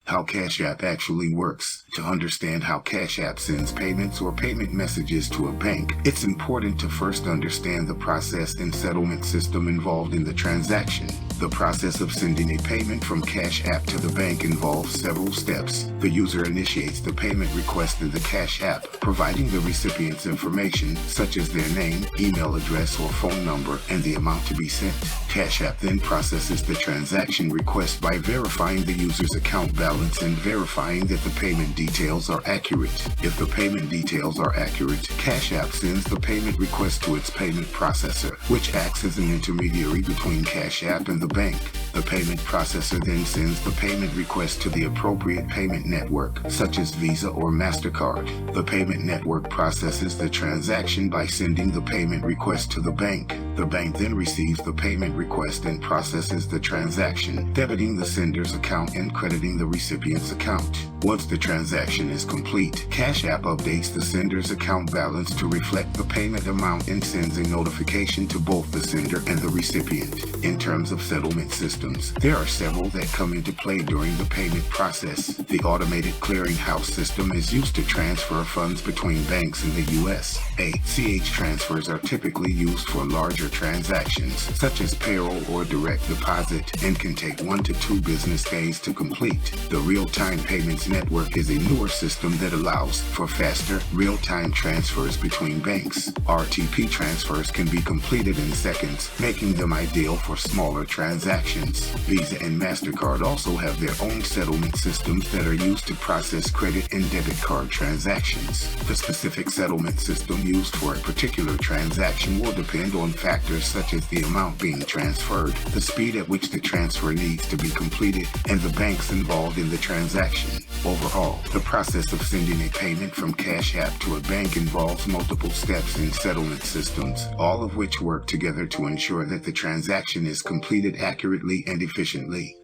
How Cash App actually works. To understand how Cash App sends payments or payment messages to a bank, it's important to first understand the process and settlement system involved in the transaction. The process of sending a payment from Cash App to the bank involves several steps. The user initiates the payment request in the Cash App, providing the recipient's information, such as their name, email address, or phone number, and the amount to be sent. Cash App then processes the transaction request by verifying the user's account balance and verifying that the payment details are accurate. If the payment details are accurate, Cash App sends the payment request to its payment processor, which acts as an intermediary between Cash App and the bank. The payment processor then sends the payment request to the appropriate payment network, such as Visa or Mastercard. The payment network processes the transaction by sending the payment request to the bank. The bank then receives the payment request and processes the transaction, debiting the sender's account and crediting the recipient's account. Once the transaction is complete, Cash App updates the sender's account balance to reflect the payment amount and sends a notification to both the sender and the recipient. In terms of settlement systems, there are several that come into play during the payment process. The automated clearinghouse system is used to transfer funds between banks in the U.S. ACH transfers are typically used for larger transactions, such as payroll or direct deposit, and can take 1 to 2 business days to complete. The real-time payments network is a newer system that allows for faster, real-time transfers between banks. RTP transfers can be completed in seconds, making them ideal for smaller transactions. Visa and Mastercard also have their own settlement systems that are used to process credit and debit card transactions. The specific settlement system used for a particular transaction will depend on factors such as the amount being transferred, the speed at which the transfer needs to be completed, and the banks involved in the transaction. Overall, the process of sending a payment from Cash App to a bank involves multiple steps in settlement systems, all of which work together to ensure that the transaction is completed accurately and efficiently.